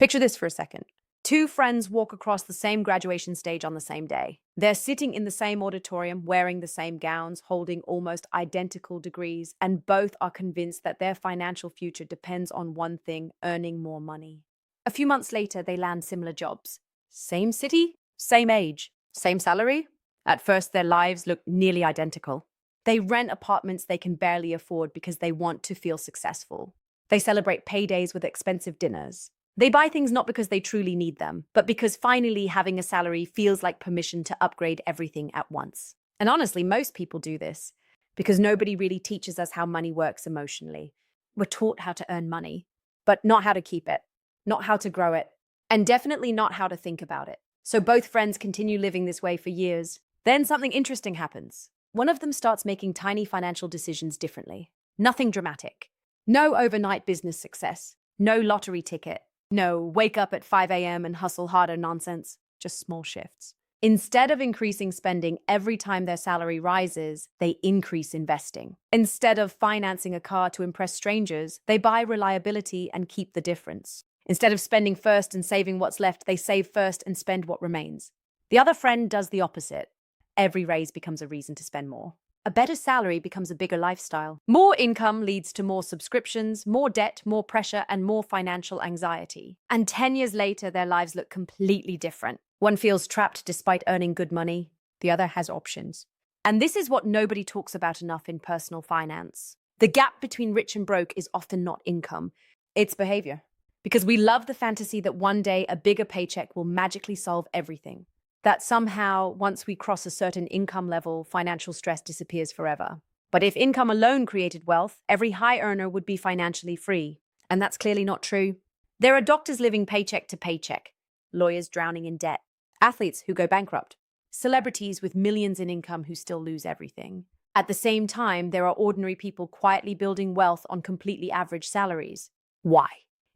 Picture this for a second. Two friends walk across the same graduation stage on the same day. They're sitting in the same auditorium, wearing the same gowns, holding almost identical degrees, and both are convinced that their financial future depends on one thing: earning more money. A few months later, they land similar jobs. Same city, same age, same salary. At first, their lives look nearly identical. They rent apartments they can barely afford because they want to feel successful. They celebrate paydays with expensive dinners. They buy things not because they truly need them, but because finally having a salary feels like permission to upgrade everything at once. And honestly, most people do this because nobody really teaches us how money works emotionally. We're taught how to earn money, but not how to keep it, not how to grow it, and definitely not how to think about it. So both friends continue living this way for years. Then something interesting happens. One of them starts making tiny financial decisions differently. Nothing dramatic. No overnight business success. No lottery ticket. No wake up at 5 a.m. and hustle harder nonsense. Just small shifts. Instead of increasing spending every time their salary rises, they increase investing. Instead of financing a car to impress strangers, they buy reliability and keep the difference. Instead of spending first and saving what's left, they save first and spend what remains. The other friend does the opposite. Every raise becomes a reason to spend more. A better salary becomes a bigger lifestyle. More income leads to more subscriptions, more debt, more pressure, and more financial anxiety. And 10 years later, their lives look completely different. One feels trapped despite earning good money. The other has options. And this is what nobody talks about enough in personal finance. The gap between rich and broke is often not income, it's behavior. Because we love the fantasy that one day a bigger paycheck will magically solve everything. That somehow, once we cross a certain income level, financial stress disappears forever. But if income alone created wealth, every high earner would be financially free. And that's clearly not true. There are doctors living paycheck to paycheck, lawyers drowning in debt, athletes who go bankrupt, celebrities with millions in income who still lose everything. At the same time, there are ordinary people quietly building wealth on completely average salaries. Why?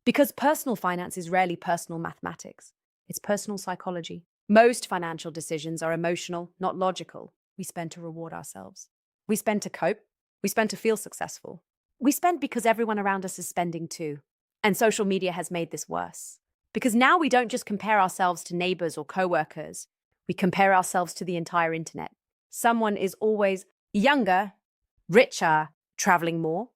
Because personal finance is rarely personal mathematics. It's personal psychology. Most financial decisions are emotional, not logical. We spend to reward ourselves. We spend to cope. We spend to feel successful. We spend because everyone around us is spending too. And social media has made this worse. Because now we don't just compare ourselves to neighbors or coworkers. We compare ourselves to the entire internet. Someone is always younger, richer, traveling more,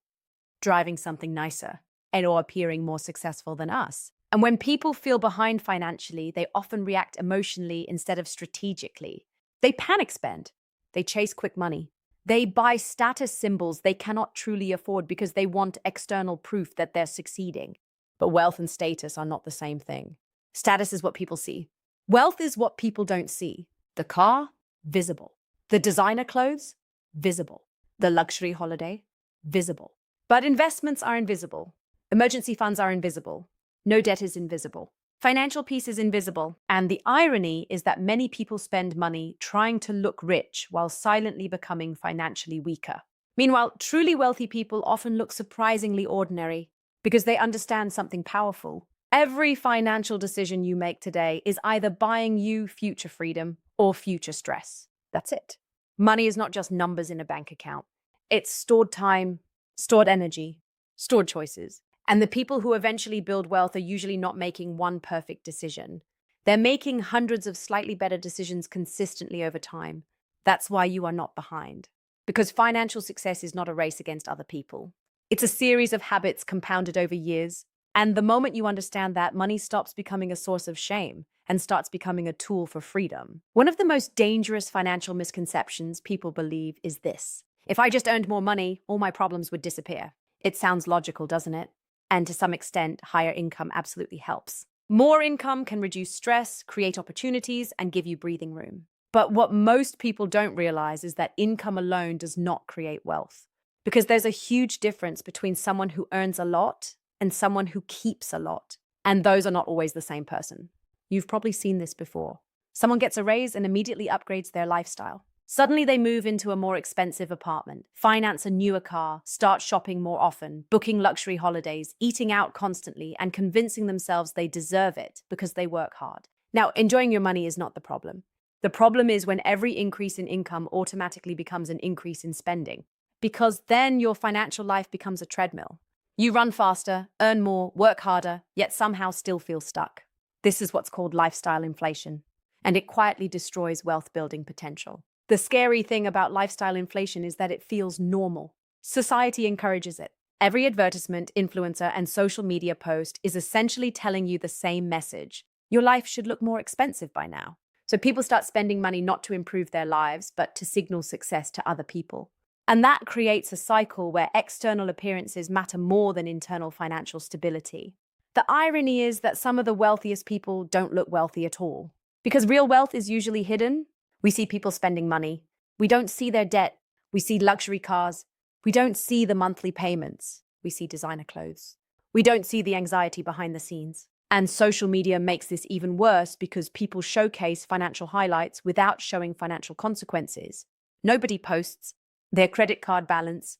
driving something nicer, and or appearing more successful than us. And when people feel behind financially, they often react emotionally instead of strategically. They panic spend. They chase quick money. They buy status symbols they cannot truly afford because they want external proof that they're succeeding. But wealth and status are not the same thing. Status is what people see. Wealth is what people don't see. The car, visible. The designer clothes, visible. The luxury holiday, visible. But investments are invisible. Emergency funds are invisible. No debt is invisible. Financial peace is invisible. And the irony is that many people spend money trying to look rich while silently becoming financially weaker. Meanwhile, truly wealthy people often look surprisingly ordinary because they understand something powerful. Every financial decision you make today is either buying you future freedom or future stress. That's it. Money is not just numbers in a bank account. It's stored time, stored energy, stored choices. And the people who eventually build wealth are usually not making one perfect decision. They're making hundreds of slightly better decisions consistently over time. That's why you are not behind. Because financial success is not a race against other people. It's a series of habits compounded over years. And the moment you understand that, money stops becoming a source of shame and starts becoming a tool for freedom. One of the most dangerous financial misconceptions people believe is this: if I just earned more money, all my problems would disappear. It sounds logical, doesn't it? And to some extent, higher income absolutely helps. More income can reduce stress, create opportunities, and give you breathing room. But what most people don't realize is that income alone does not create wealth. Because there's a huge difference between someone who earns a lot and someone who keeps a lot. And those are not always the same person. You've probably seen this before. Someone gets a raise and immediately upgrades their lifestyle. Suddenly they move into a more expensive apartment, finance a newer car, start shopping more often, booking luxury holidays, eating out constantly, and convincing themselves they deserve it because they work hard. Now, enjoying your money is not the problem. The problem is when every increase in income automatically becomes an increase in spending, because then your financial life becomes a treadmill. You run faster, earn more, work harder, yet somehow still feel stuck. This is what's called lifestyle inflation, and it quietly destroys wealth building potential. The scary thing about lifestyle inflation is that it feels normal. Society encourages it. Every advertisement, influencer, and social media post is essentially telling you the same message. Your life should look more expensive by now. So people start spending money not to improve their lives, but to signal success to other people. And that creates a cycle where external appearances matter more than internal financial stability. The irony is that some of the wealthiest people don't look wealthy at all. Because real wealth is usually hidden. We see people spending money. We don't see their debt. We see luxury cars. We don't see the monthly payments. We see designer clothes. We don't see the anxiety behind the scenes. And social media makes this even worse because people showcase financial highlights without showing financial consequences. Nobody posts their credit card balance,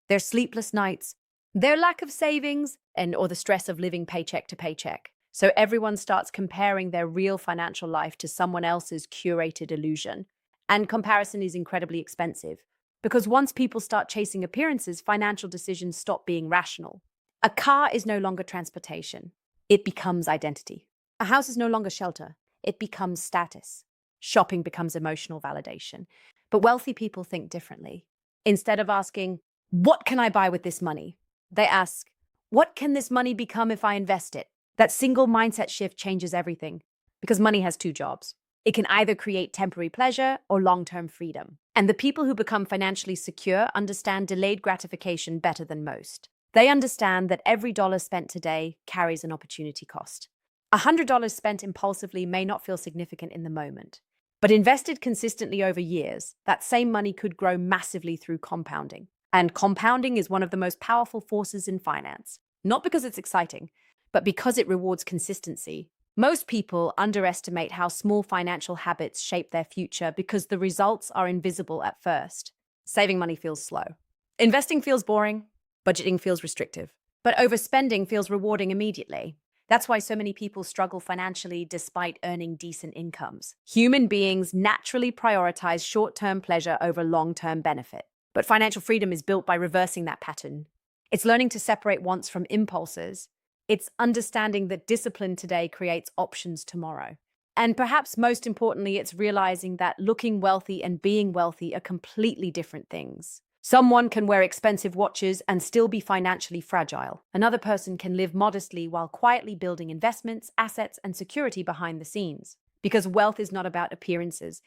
their sleepless nights, their lack of savings, or the stress of living paycheck to paycheck. So everyone starts comparing their real financial life to someone else's curated illusion. And comparison is incredibly expensive because once people start chasing appearances, financial decisions stop being rational. A car is no longer transportation. It becomes identity. A house is no longer shelter. It becomes status. Shopping becomes emotional validation. But wealthy people think differently. Instead of asking, what can I buy with this money? They ask, what can this money become if I invest it? That single mindset shift changes everything because money has two jobs. It can either create temporary pleasure or long-term freedom. And the people who become financially secure understand delayed gratification better than most. They understand that every dollar spent today carries an opportunity cost. $100 spent impulsively may not feel significant in the moment, but invested consistently over years, that same money could grow massively through compounding. And compounding is one of the most powerful forces in finance, not because it's exciting, but because it rewards consistency. Most people underestimate how small financial habits shape their future because the results are invisible at first. Saving money feels slow. Investing feels boring. Budgeting feels restrictive. But overspending feels rewarding immediately. That's why so many people struggle financially despite earning decent incomes. Human beings naturally prioritize short-term pleasure over long-term benefit. But financial freedom is built by reversing that pattern. It's learning to separate wants from impulses. It's understanding that discipline today creates options tomorrow. And perhaps most importantly, it's realizing that looking wealthy and being wealthy are completely different things. Someone can wear expensive watches and still be financially fragile. Another person can live modestly while quietly building investments, assets, and security behind the scenes. Because wealth is not about appearances.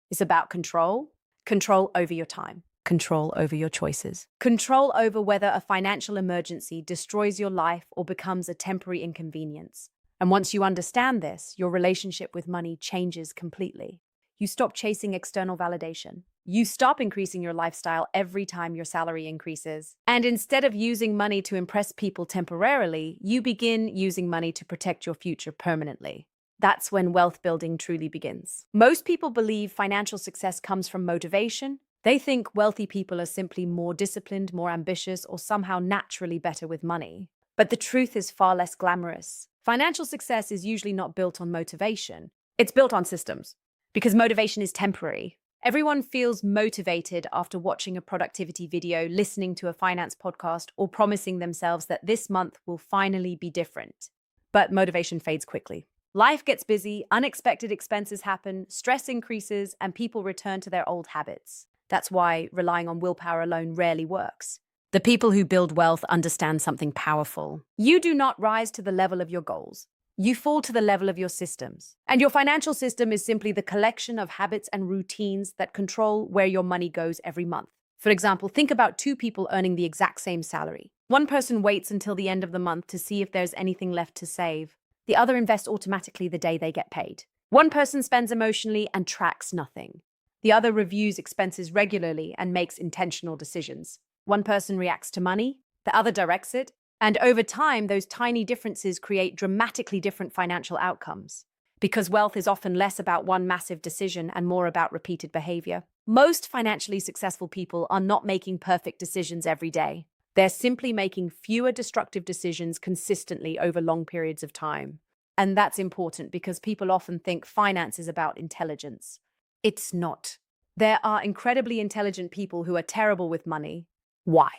It's about control. Control over your time. Control over your choices. Control over whether a financial emergency destroys your life or becomes a temporary inconvenience. And once you understand this, your relationship with money changes completely. You stop chasing external validation. You stop increasing your lifestyle every time your salary increases. And instead of using money to impress people temporarily, you begin using money to protect your future permanently. That's when wealth building truly begins. Most people believe financial success comes from motivation. They think wealthy people are simply more disciplined, more ambitious, or somehow naturally better with money. But the truth is far less glamorous. Financial success is usually not built on motivation. It's built on systems. Because motivation is temporary. Everyone feels motivated after watching a productivity video, listening to a finance podcast, or promising themselves that this month will finally be different. But motivation fades quickly. Life gets busy, unexpected expenses happen, stress increases, and people return to their old habits. That's why relying on willpower alone rarely works. The people who build wealth understand something powerful. You do not rise to the level of your goals. You fall to the level of your systems. And your financial system is simply the collection of habits and routines that control where your money goes every month. For example, think about two people earning the exact same salary. One person waits until the end of the month to see if there's anything left to save. The other invests automatically the day they get paid. One person spends emotionally and tracks nothing. The other reviews expenses regularly and makes intentional decisions. One person reacts to money, the other directs it. And over time, those tiny differences create dramatically different financial outcomes. Because wealth is often less about one massive decision and more about repeated behavior. Most financially successful people are not making perfect decisions every day. They're simply making fewer destructive decisions consistently over long periods of time. And that's important because people often think finance is about intelligence. It's not. There are incredibly intelligent people who are terrible with money. Why?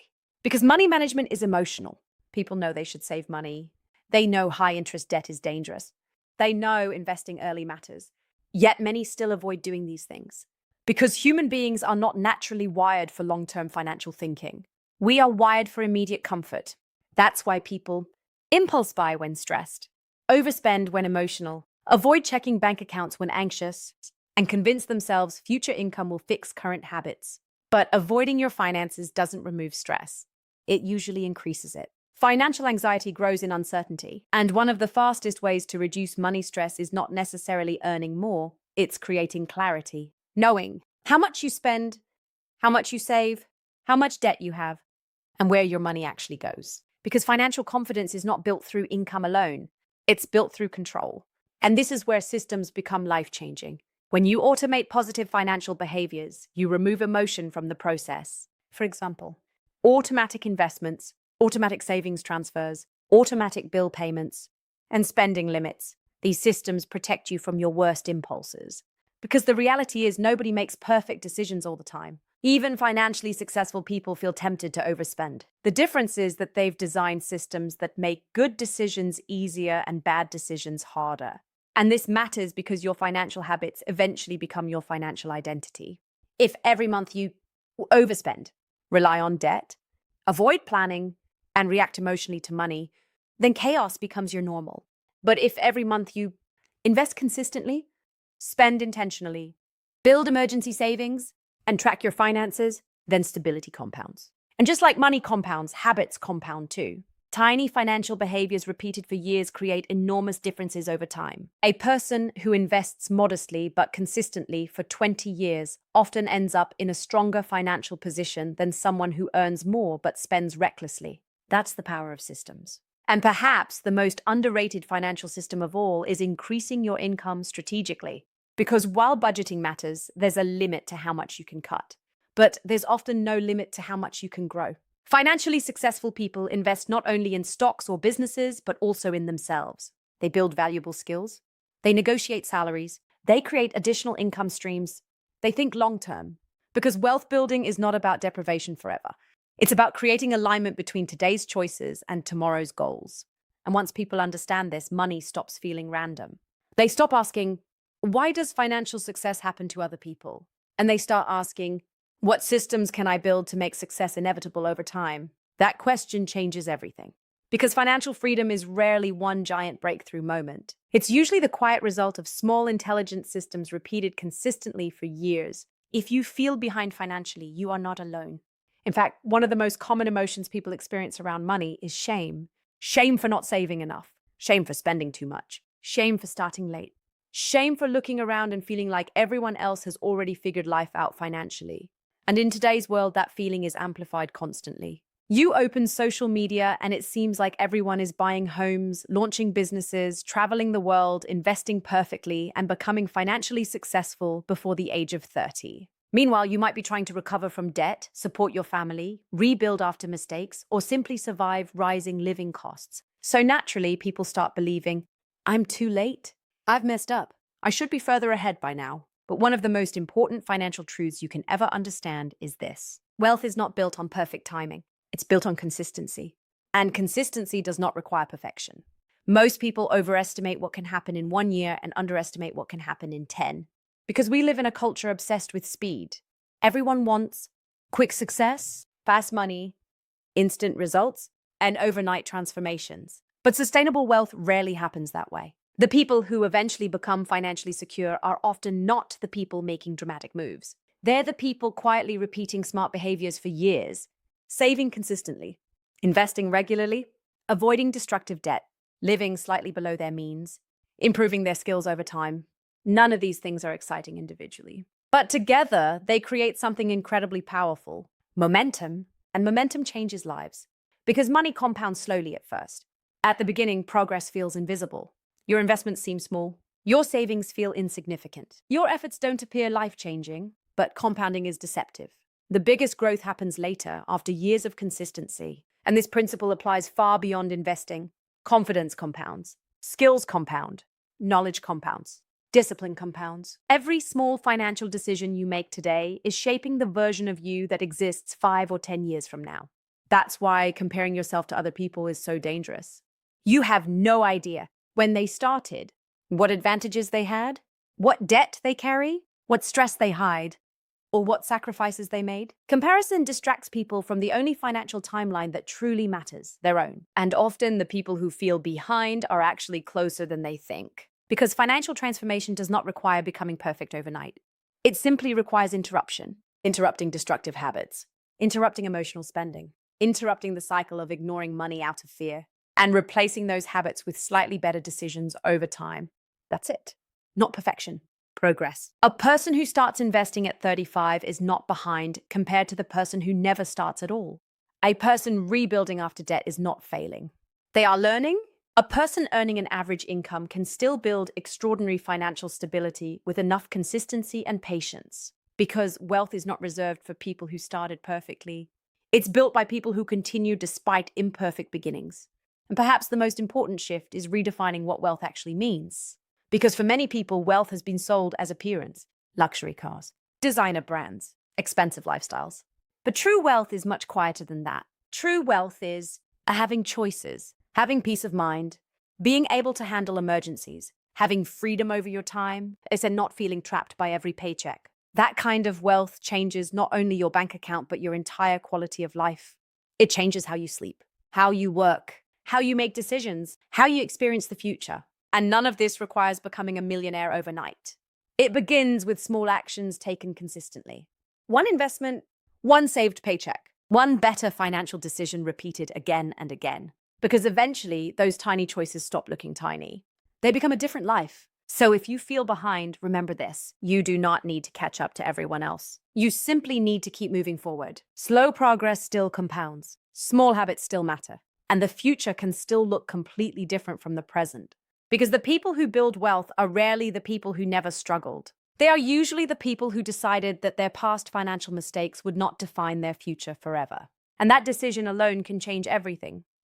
Because money management is emotional. People know they should save money. They know high-interest debt is dangerous. They know investing early matters. Yet many still avoid doing these things because human beings are not naturally wired for long-term financial thinking. We are wired for immediate comfort. That's why people impulse buy when stressed, overspend when emotional, avoid checking bank accounts when anxious, and convince themselves future income will fix current habits. But avoiding your finances doesn't remove stress. It usually increases it. Financial anxiety grows in uncertainty, and one of the fastest ways to reduce money stress is not necessarily earning more, it's creating clarity. Knowing how much you spend, how much you save, how much debt you have, and where your money actually goes. Because financial confidence is not built through income alone, it's built through control. And this is where systems become life-changing. When you automate positive financial behaviors, you remove emotion from the process. For example, automatic investments, automatic savings transfers, automatic bill payments, and spending limits. These systems protect you from your worst impulses. Because the reality is nobody makes perfect decisions all the time. Even financially successful people feel tempted to overspend. The difference is that they've designed systems that make good decisions easier and bad decisions harder. And this matters because your financial habits eventually become your financial identity. If every month you overspend, rely on debt, avoid planning, and react emotionally to money, then chaos becomes your normal. But if every month you invest consistently, spend intentionally, build emergency savings, and track your finances, then stability compounds. And just like money compounds, habits compound too. Tiny financial behaviors repeated for years create enormous differences over time. A person who invests modestly but consistently for 20 years often ends up in a stronger financial position than someone who earns more but spends recklessly. That's the power of systems. And perhaps the most underrated financial system of all is increasing your income strategically. Because while budgeting matters, there's a limit to how much you can cut. But there's often no limit to how much you can grow. Financially successful people invest not only in stocks or businesses, but also in themselves. They build valuable skills. They negotiate salaries. They create additional income streams. They think long-term. Because wealth building is not about deprivation forever. It's about creating alignment between today's choices and tomorrow's goals. And once people understand this, money stops feeling random. They stop asking, why does financial success happen to other people? And they start asking, what systems can I build to make success inevitable over time? That question changes everything. Because financial freedom is rarely one giant breakthrough moment. It's usually the quiet result of small, intelligent systems repeated consistently for years. If you feel behind financially, you are not alone. In fact, one of the most common emotions people experience around money is shame. Shame for not saving enough. Shame for spending too much. Shame for starting late. Shame for looking around and feeling like everyone else has already figured life out financially. And in today's world, that feeling is amplified constantly. You open social media and it seems like everyone is buying homes, launching businesses, traveling the world, investing perfectly, and becoming financially successful before the age of 30. Meanwhile, you might be trying to recover from debt, support your family, rebuild after mistakes, or simply survive rising living costs. So naturally, people start believing, I'm too late. I've messed up. I should be further ahead by now. But one of the most important financial truths you can ever understand is this. Wealth is not built on perfect timing. It's built on consistency. And consistency does not require perfection. Most people overestimate what can happen in 1 year and underestimate what can happen in 10. Because we live in a culture obsessed with speed. Everyone wants quick success, fast money, instant results, and overnight transformations. But sustainable wealth rarely happens that way. The people who eventually become financially secure are often not the people making dramatic moves. They're the people quietly repeating smart behaviors for years, saving consistently, investing regularly, avoiding destructive debt, living slightly below their means, improving their skills over time. None of these things are exciting individually. But together, they create something incredibly powerful, momentum, and momentum changes lives. Because money compounds slowly at first. At the beginning, progress feels invisible. Your investments seem small. Your savings feel insignificant. Your efforts don't appear life-changing, but compounding is deceptive. The biggest growth happens later, after years of consistency. And this principle applies far beyond investing. Confidence compounds. Skills compound. Knowledge compounds. Discipline compounds. Every small financial decision you make today is shaping the version of you that exists 5 or 10 years from now. That's why comparing yourself to other people is so dangerous. You have no idea when they started, what advantages they had, what debt they carry, what stress they hide, or what sacrifices they made. Comparison distracts people from the only financial timeline that truly matters, their own. And often the people who feel behind are actually closer than they think. Because financial transformation does not require becoming perfect overnight. It simply requires interruption, interrupting destructive habits, interrupting emotional spending, interrupting the cycle of ignoring money out of fear, and replacing those habits with slightly better decisions over time. That's it. Not perfection. Progress. A person who starts investing at 35 is not behind compared to the person who never starts at all. A person rebuilding after debt is not failing. They are learning. A person earning an average income can still build extraordinary financial stability with enough consistency and patience, because wealth is not reserved for people who started perfectly. It's built by people who continue despite imperfect beginnings. And perhaps the most important shift is redefining what wealth actually means. Because for many people, wealth has been sold as appearance, luxury cars, designer brands, expensive lifestyles. But true wealth is much quieter than that. True wealth is having choices, having peace of mind, being able to handle emergencies, having freedom over your time, and not feeling trapped by every paycheck. That kind of wealth changes not only your bank account, but your entire quality of life. It changes how you sleep, how you work, how you make decisions, how you experience the future. And none of this requires becoming a millionaire overnight. It begins with small actions taken consistently. One investment, one saved paycheck, one better financial decision repeated again and again. Because eventually, those tiny choices stop looking tiny. They become a different life. So if you feel behind, remember this. You do not need to catch up to everyone else. You simply need to keep moving forward. Slow progress still compounds. Small habits still matter. And the future can still look completely different from the present. Because the people who build wealth are rarely the people who never struggled. They are usually the people who decided that their past financial mistakes would not define their future forever. And that decision alone can change everything.